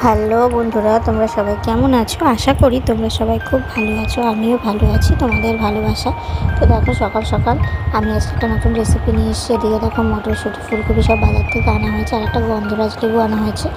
Hello বন্ধুরা, তোমরা সবাই কেমন আছো? আশা করি তোমরা সবাই খুব ভালো আছো। আমিও ভালো আছি, তোমাদের ভালোবাসা। তো দেখো, সকাল সকাল আমি আজকে একটা নতুন রেসিপি নিয়ে এসেছি। এদিকে দেখো, মটরশুঁটি, ফুলকপি সব বাজার থেকে আনা হয়েছে, আর একটা গন্ধরাজ লেবু আনা হয়েছে।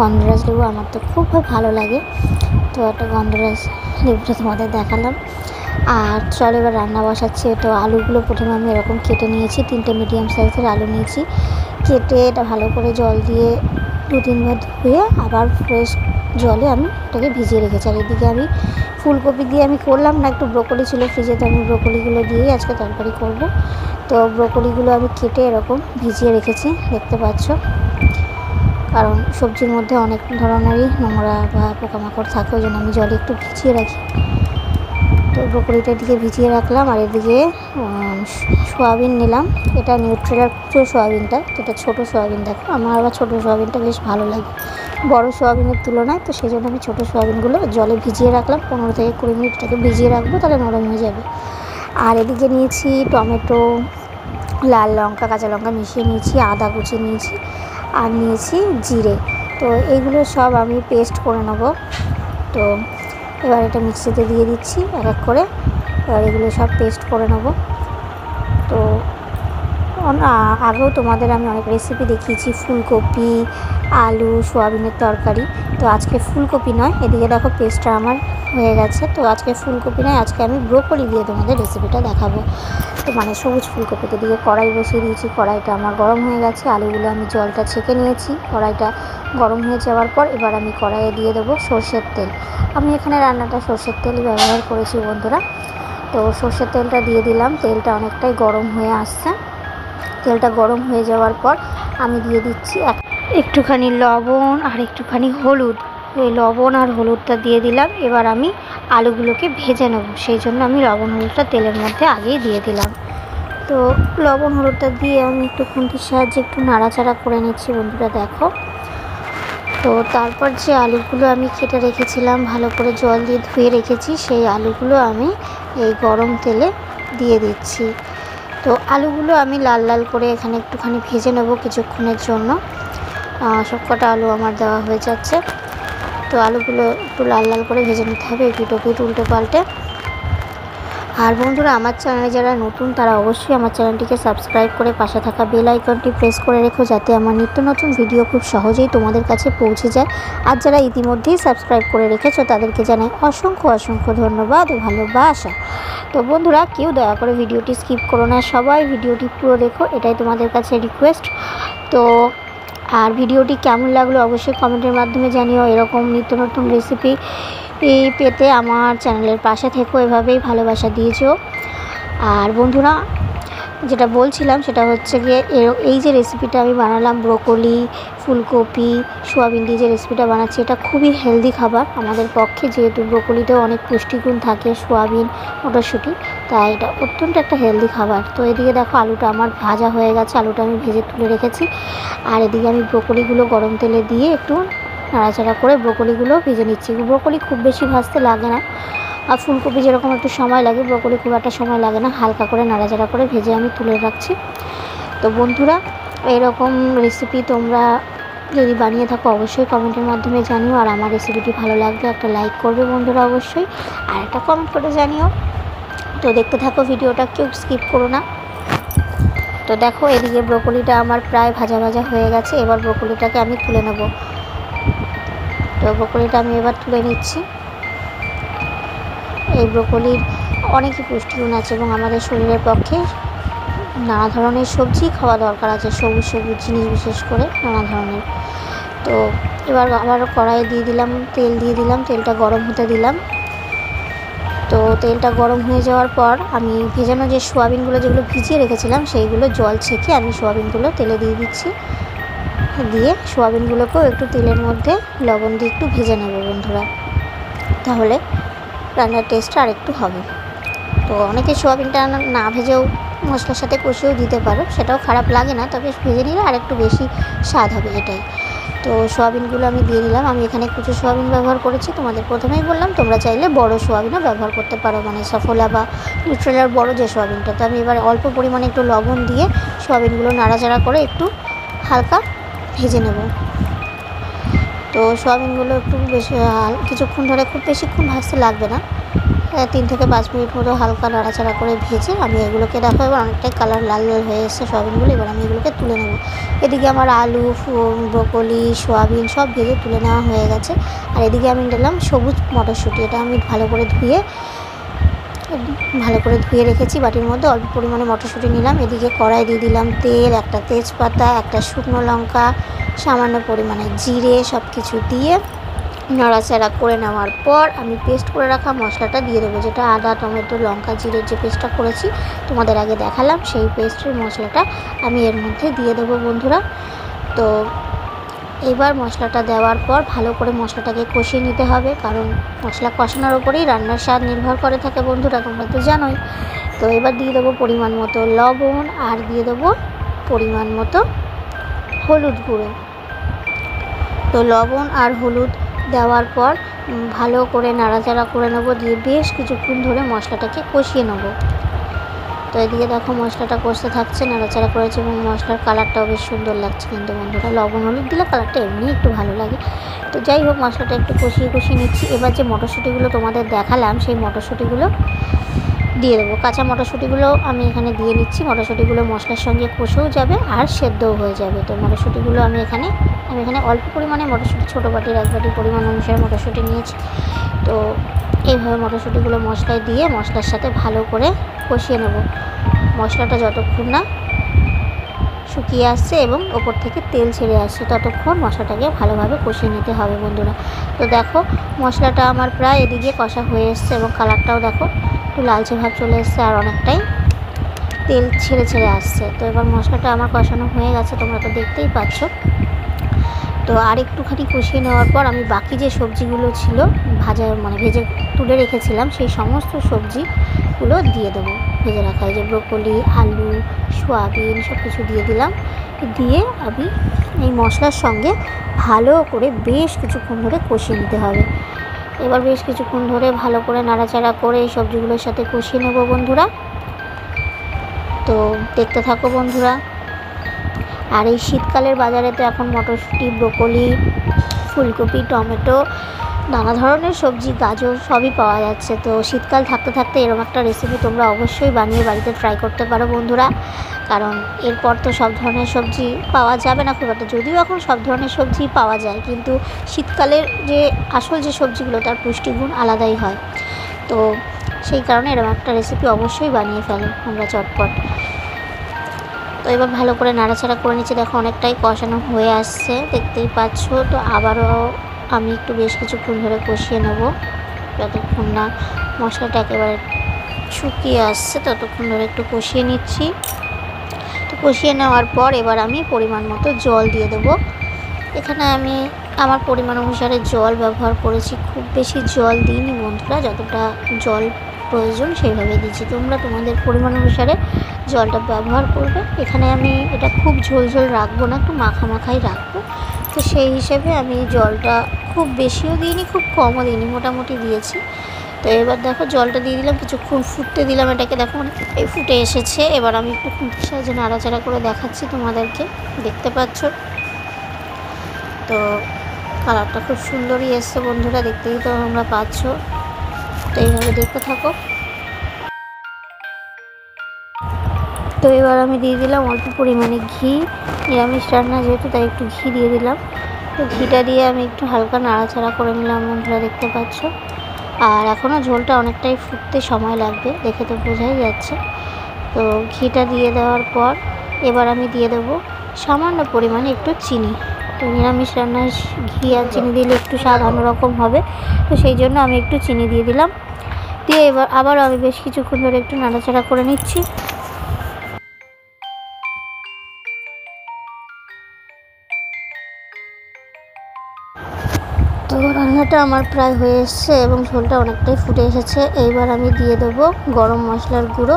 গন্ধরাজ লেবু আমার তো খুব ভালো লাগে, তো একটা গন্ধরাজ লেবুটা তোমাদের দেখালাম। আর চলো এবার রান্না বসাচ্ছি। তো আলুগুলো প্রথমে আমি এরকম কেটে নিয়েছি, 3টে মিডিয়াম সাইজের আলু নিয়েছি। কেটে এটা ভালো করে জল দিয়ে 2-3 বার ধুয়ে আবার ফ্রেশ জলে আমি ওটাকে ভিজিয়ে রেখেছি। আর এদিকে আমি ফুলকপি দিয়ে আমি করলাম না, একটু ব্রোকলি ছিল ফ্রিজে, তো আমি ব্রোকলিগুলো দিয়েই আজকে তরকারি করব। তো ব্রোকলিগুলো আমি কেটে এরকম ভিজিয়ে রেখেছি, দেখতে পাচ্ছ। কারণ সবজির মধ্যে অনেক ধরনেরই নোংরা বা পোকামাকড় থাকে, ওই জন্য আমি জলে একটু ভিজিয়ে রাখি। তো ব্রোকলিটা দিকে ভিজিয়ে রাখলাম। আর এদিকে সোয়াবিন নিলাম। এটা নিউট্রেলার সোয়াবিনটা, যেটা ছোটো সোয়াবিন। দেখো, আমার আবার ছোটো সোয়াবিনটা বেশ ভালো লাগে বড় সোয়াবিনের তুলনায়, তো সেই জন্য আমি ছোটো সোয়াবিনগুলো জলে ভিজিয়ে রাখলাম। 15 থেকে 20 মিনিটটাকে ভিজিয়ে রাখবো, তাহলে নরম হয়ে যাবে। আর এদিকে নিয়েছি টমেটো, লাল লঙ্কা, কাঁচা লঙ্কা মিশিয়ে নিয়েছি, আদা কুচি নিয়েছি, আর নিয়েছি জিরে। তো এইগুলো সব আমি পেস্ট করে নেব। তো এবার এটা মিক্সিতে দিয়ে দিচ্ছি এক এক করে। এবার এগুলো সব পেস্ট করে নেব। তো আগেও তোমাদের আমি অনেক রেসিপি দেখিয়েছি, ফুলকপি, আলু, সোয়াবিনের তরকারি। তো আজকে ফুলকপি নয়, এদিকে দেখো পেস্টটা আমার হয়ে গেছে। তো আজকে ফুলকপি নয়, আজকে আমি ব্রোকলি দিয়ে তোমাদের রেসিপিটা দেখাবো। তো মানে সবুজ ফুলকপিতে দিয়ে কড়াই বসিয়ে দিয়েছি। কড়াইটা আমার গরম হয়ে গেছে, আলুগুলো আমি জলটা ছেঁকে নিয়েছি। কড়াইটা গরম হয়ে যাওয়ার পর এবার আমি কড়াইয়ে দিয়ে দেবো সর্ষের তেল। আমি এখানে রান্নাটা সর্ষের তেলই ব্যবহার করেছি বন্ধুরা। তো সর্ষের তেলটা দিয়ে দিলাম। তেলটা অনেকটাই গরম হয়ে আসছে। তেলটা গরম হয়ে যাওয়ার পর আমি দিয়ে দিচ্ছি একটুখানি লবণ আর একটুখানি হলুদ। ওই লবণ আর হলুদটা দিয়ে দিলাম। এবার আমি আলুগুলোকে ভেজে নেব, সেই জন্য আমি লবণ হলুদটা তেলের মধ্যে আগেই দিয়ে দিলাম। তো লবণ হলুদটা দিয়ে আমি একটু খুন্তির সাহায্যে একটু নাড়াচাড়া করে নিচ্ছি বন্ধুরা, দেখো। তো তারপর যে আলুগুলো আমি কেটে রেখেছিলাম, ভালো করে জল দিয়ে ধুয়ে রেখেছি, সেই আলুগুলো আমি এই গরম তেলে দিয়ে দিচ্ছি। তো আলুগুলো আমি লাল লাল করে এখানে একটুখানি ভেজে নেব কিছুক্ষণের জন্য। সবকটা আলু আমার দেওয়া হয়ে যাচ্ছে। তো আলুগুলো একটু লাল লাল করে ভেজে নিতে হবে, এপিট ওপিট উল্টে পাল্টে। আর বন্ধুরা, আমার চ্যানেলে যারা নতুন তারা অবশ্যই আমার চ্যানেলটিকে সাবস্ক্রাইব করে পাশে থাকা বেল আইকনটি প্রেস করে রেখো, যাতে আমার নিত্য নতুন ভিডিও খুব সহজেই তোমাদের কাছে পৌঁছে যায়। আর যারা ইতিমধ্যেই সাবস্ক্রাইব করে রেখেছো তাদেরকে জানাই অসংখ্য অসংখ্য ধন্যবাদ ও ভালোবাসা। তো বন্ধুরা, কেউ দয়া করে ভিডিওটি স্কিপ করো না, সবাই ভিডিওটি পুরো দেখো, এটাই তোমাদের কাছে রিকোয়েস্ট। তো আর ভিডিওটি কেমন লাগলো অবশ্যই কমেন্টের মাধ্যমে জানিও। এরকম নিত্য নতুন রেসিপি পেতে আমার চ্যানেলের পাশে থেকো, এভাবেই ভালোবাসা দিয়েছো। আর বন্ধুরা, যেটা বলছিলাম সেটা হচ্ছে গিয়ে এই যে রেসিপিটা আমি বানালাম, ব্রোকলি, ফুলকপি, সোয়াবিন দিয়ে যে রেসিপিটা বানাচ্ছি, এটা খুবই হেলদি খাবার আমাদের পক্ষে, যেহেতু ব্রোকলিতেও অনেক পুষ্টিগুণ থাকে, সোয়াবিন, মটরশুঁটি, তাই এটা অত্যন্ত একটা হেলদি খাবার। তো এদিকে দেখো, আলুটা আমার ভাজা হয়ে গেছে, আলুটা আমি ভেজে তুলে রেখেছি। আর এদিকে আমি ব্রোকলিগুলো গরম তেলে দিয়ে একটু নাড়াচাড়া করে ব্রোকলিগুলো ভেজে নিচ্ছি। ব্রোকলি খুব বেশি ভাজতে লাগে না, আর ফুলকপি যেরকম একটু সময় লাগে, ব্রোকলি খুব একটা সময় লাগে না। হালকা করে নাড়াচাড়া করে ভেজে আমি তুলে রাখছি। তো বন্ধুরা, এরকম রেসিপি তোমরা যদি বানিয়ে থাকো অবশ্যই কমেন্টের মাধ্যমে জানিও। আর আমার রেসিপিটি ভালো লাগলে একটা লাইক করবে বন্ধুরা অবশ্যই, আর একটা কমেন্ট করে জানিও। তো দেখতে থাকো ভিডিওটা, কেউ স্কিপ করো না। তো দেখো, এদিকে ব্রোকলিটা আমার প্রায় ভাজা ভাজা হয়ে গেছে। এবার ব্রোকলিটাকে আমি তুলে নেব। তো ব্রোকলিটা আমি এবার তুলে নিচ্ছি। এই ব্রোকলির অনেকই পুষ্টিগুণ আছে এবং আমাদের শরীরের পক্ষে নানা ধরনের সবজি খাওয়া দরকার আছে, সবুজ সবুজ জিনিস বিশেষ করে নানা ধরনের। তো এবার আবার কড়াইয়ে দিয়ে দিলাম, তেল দিয়ে দিলাম, তেলটা গরম হতে দিলাম। তো তেলটা গরম হয়ে যাওয়ার পর আমি ভেজানো যে সোয়াবিনগুলো যেগুলো ভিজিয়ে রেখেছিলাম, সেইগুলো জল ছেঁকে আমি সোয়াবিনগুলো তেলে দিয়ে দিচ্ছি। দিয়ে সোয়াবিনগুলোকেও একটু তেলের মধ্যে লবণ দিয়ে একটু ভেজে নেব বন্ধুরা, তাহলে রান্নার টেস্টটা আরেকটু হবে। তো অনেকে সোয়াবিনটা না ভেজেও মশলার সাথে কষিয়েও দিতে পারো, সেটাও খারাপ লাগে না, তবে ভেজে নিলে আর একটু বেশি স্বাদ হবে এটাই। তো সোয়াবিনগুলো আমি দিয়ে দিলাম। আমি এখানে কুচো সোয়াবিন ব্যবহার করেছি, তোমাদের প্রথমেই বললাম তোমরা চাইলে বড় সোয়াবিনও ব্যবহার করতে পারো, মানে সফলা বা নিউট্রেলার বড় যে সোয়াবিনটা। তো আমি এবার অল্প পরিমাণে একটু লবণ দিয়ে সোয়াবিনগুলো নাড়াচাড়া করে একটু হালকা ভেজে নেব। তো সোয়াবিনগুলো একটু বেশি কিছুক্ষণ ধরে, খুব বেশিক্ষণ ভাজতে লাগবে না, 3 থেকে 5 মিনিট মতো হালকা নাড়াচাড়া করে ভেজে আমি এগুলোকে দেখো এবার অনেকটাই কালার লাল লাল হয়ে এসেছে সোয়াবিনগুলো। এবার আমি এগুলোকে তুলে নেব। এদিকে আমার আলু, ব্রোকলি, সোয়াবিন সব ভেজে তুলে নেওয়া হয়ে গেছে। আর এদিকে আমি নিলাম সবুজ মটরশুঁটি। এটা আমি ভালো করে ধুয়ে রেখেছি বাটির মধ্যে। অল্প পরিমাণে মটরশুঁটি নিলাম। এদিকে কড়াই দিয়ে দিলাম তেল, একটা তেজপাতা, একটা শুকনো লঙ্কা, সামান্য পরিমাণে জিরে, সব কিছু দিয়ে নাড়াচাড়া করে নেওয়ার পর আমি পেস্ট করে রাখা মশলাটা দিয়ে দেবো, যেটা আদা, টমেটো, লঙ্কা, জিরের যে পেস্টটা করেছি তোমাদের আগে দেখালাম, সেই পেস্টের মশলাটা আমি এর মধ্যে দিয়ে দেবো বন্ধুরা। তো এবার মশলাটা দেওয়ার পর ভালো করে মশলাটাকে কষিয়ে নিতে হবে, কারণ মশলা কষানোর ওপরেই রান্নার স্বাদ নির্ভর করে থাকে বন্ধুরা, তোমরা তো জানোই। তো এবার দিয়ে দেবো পরিমাণ মতো লবণ, আর দিয়ে দেবো পরিমাণ মতো হলুদ গুঁড়ো। তো লবণ আর হলুদ দেওয়ার পর ভালো করে নাড়াচাড়া করে নেবো, দিয়ে বেশ কিছুক্ষণ ধরে মশলাটাকে কষিয়ে নেবো। তো এদিকে দেখো মশলাটা কষতে থাকছে, নাড়াচাড়া করেছে এবং মশলার কালারটাও বেশ সুন্দর লাগছে কিন্তু বন্ধুরা। লবণ হলুদ দিলে কালারটা এমনি একটু ভালো লাগে। তো যাই হোক, মশলাটা একটু কষিয়ে নিচ্ছি। এবার যে মটরশুঁটিগুলো তোমাদের দেখালাম সেই মটরশুঁটিগুলো দিয়ে দেবো। কাঁচা মটরশুঁটিগুলো আমি এখানে দিয়ে নিচ্ছি। মটরশুঁটিগুলো মশলার সঙ্গে কষেও যাবে আর সেদ্ধও হয়ে যাবে। তো মটরশুঁটিগুলো আমি এখানে অল্প পরিমাণে মটরশুঁটি, ছোটো বাটির 1 বাটি পরিমাণ অনুসারে মটরশুঁটি নিয়েছি। তো এইভাবে মটরশুঁটিগুলো মশলায় দিয়ে মশলার সাথে ভালো করে কষিয়ে নেব। মশলাটা যতক্ষণ না শুকিয়ে আসছে এবং ওপর থেকে তেল ছেড়ে আসছে ততক্ষণ মশলাটাকে ভালোভাবে কষিয়ে নিতে হবে বন্ধুরা। তো দেখো মশলাটা আমার প্রায় এদিকে কষা হয়ে এসছে এবং কালারটাও দেখো একটু লালচে ভাব চলে এসছে আর অনেকটাই তেল ছেড়ে আসছে। তো এবার মশলাটা আমার কষানো হয়ে গেছে, তোমরা তো দেখতেই পাচ্ছ। তো আর একটুখানি কষিয়ে নেওয়ার পর আমি বাকি যে সবজিগুলো ছিল ভেজে তুলে রেখেছিলাম, সেই সমস্ত সবজিগুলো দিয়ে দেবো। ভেজে রাখা যে ব্রোকলি, আলু, সোয়াবিন সব কিছু দিয়ে দিলাম। দিয়ে আমি এই মশলার সঙ্গে ভালো করে বেশ কিছুক্ষণ ধরে কষিয়ে নিতে হবে। এবার বেশ কিছুক্ষণ ধরে ভালো করে নাড়াচাড়া করে এই সবজিগুলোর সাথে কষিয়ে নেব বন্ধুরা। তো দেখতে থাকো বন্ধুরা। আর এই শীতকালের বাজারে তো এখন মটরশুঁটি, ব্রোকলি, ফুলকপি, টমেটো, নানা ধরনের সবজি, গাজর সবই পাওয়া যাচ্ছে। তো শীতকাল থাকতে থাকতে এরকম একটা রেসিপি তোমরা অবশ্যই বানিয়ে বাড়িতে ট্রাই করতে পারো বন্ধুরা। কারণ এরপর তো সব ধরনের সবজি পাওয়া যাবে না খুব একটা, যদিও এখন সব ধরনের সবজি পাওয়া যায়, কিন্তু শীতকালের যে আসল যে সবজিগুলো তার পুষ্টিগুণ আলাদাই হয়। তো সেই কারণে এরকম একটা রেসিপি অবশ্যই বানিয়ে ফেলো তোমরা চটপট। তো এবার ভালো করে নাড়াচাড়া করে নিচ্ছি। দেখো অনেকটাই কষানো হয়ে আসছে, দেখতেই পাচ্ছ। তো আবারও আমি একটু বেশ কিছুক্ষণ ধরে কষিয়ে নেব, যতক্ষণ না মশলাটা একেবারে শুকিয়ে আসছে ততক্ষণ ধরে একটু কষিয়ে নিচ্ছি। তো কষিয়ে নেওয়ার পর এবার আমি পরিমাণ মতো জল দিয়ে দেবো। এখানে আমি আমার পরিমাণ অনুসারে জল ব্যবহার করেছি, খুব বেশি জল দিইনি বন্ধুরা, যতটা জল প্রয়োজন সেইভাবে দিচ্ছি। তোমরা তোমাদের পরিমাণ অনুসারে জলটা ব্যবহার করবে। এখানে আমি এটা খুব ঝোল রাখবো না, একটু মাখাই রাখবো। তো সেই হিসেবে আমি জলটা খুব বেশিও দিইনি, খুব কমও দিইনি, মোটামুটি দিয়েছি। তো এবার দেখো জলটা দিয়ে দিলাম, কিছুক্ষণ ফুটতে দিলাম এটাকে। দেখো এই ফুটে এসেছে। এবার আমি একটু খুন্তির সাহায্যে নাড়াচাড়া করে দেখাচ্ছি তোমাদেরকে, দেখতে পাচ্ছ। তো কালারটা খুব সুন্দরই এসছে বন্ধুরা, দেখতেই তো তোমরা পাচ্ছ। তো এইভাবে দেখতে থাকো। তো এবার আমি দিয়ে দিলাম অল্প পরিমাণে ঘি। নিরামিষ রান্না যেহেতু তাই একটু ঘি দিয়ে দিলাম। তো ঘিটা দিয়ে আমি একটু হালকা নাড়াচাড়া করে নিলাম বন্ধুরা, দেখতে পাচ্ছ। আর এখনও ঝোলটা অনেকটাই ফুটতে সময় লাগবে, দেখে তো বোঝাই যাচ্ছে। তো ঘিটা দিয়ে দেওয়ার পর এবার আমি দিয়ে দেবো সামান্য পরিমাণে একটু চিনি। তো নিরামিষ রান্নায় ঘি আর চিনি দিলে একটু স্বাদ অন্যরকম হবে, তো সেই জন্য আমি একটু চিনি দিয়ে দিলাম। দিয়ে এবার আবারও আমি বেশ কিছুক্ষণ ধরে একটু নাড়াচাড়া করে নিচ্ছি। তো রান্নাটা আমার প্রায় হয়ে এসছে এবং ঝোলটা অনেকটাই ফুটে এসেছে। এইবার আমি দিয়ে দেবো গরম মশলার গুঁড়ো।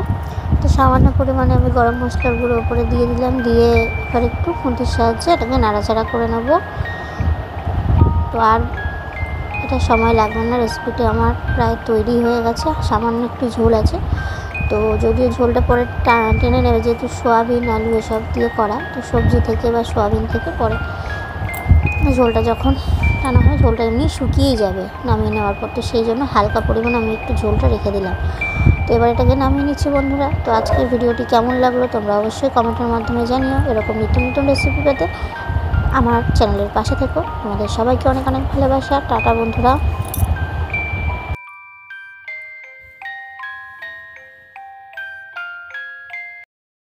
তো সামান্য পরিমাণে আমি গরম মশলার গুঁড়ো উপরে দিয়ে দিলাম। দিয়ে এবার একটু খুন্তির সাহায্যে এটাকে নাড়াচাড়া করে নেব। তো আর এটা সময় লাগবে না, রেসিপিটি আমার প্রায় তৈরি হয়ে গেছে, সামান্য একটু ঝোল আছে। তো যদিও ঝোলটা পরে টেনে নেবে, যেহেতু সোয়াবিন, আলু এসব দিয়ে করা, তো সবজি থেকে বা সোয়াবিন থেকে পরে ঝোলটা যখন তা না হয় ঝোলটা এমনি শুকিয়েই যাবে নামিয়ে নেওয়ার পর। তো সেই জন্য হালকা পরিমাণ আমি একটু ঝোলটা রেখে দিলাম। তো এবার এটাকে নামিয়ে নিচ্ছি বন্ধুরা। তো আজকের ভিডিওটি কেমন লাগলো তোমরা অবশ্যই কমেন্টের মাধ্যমে জানিও। এরকম নিত্য নতুন রেসিপি পেতে আমার চ্যানেলের পাশে থেকো। তোমাদের সবাইকে অনেক অনেক ভালোবাসা। টাটা বন্ধুরা।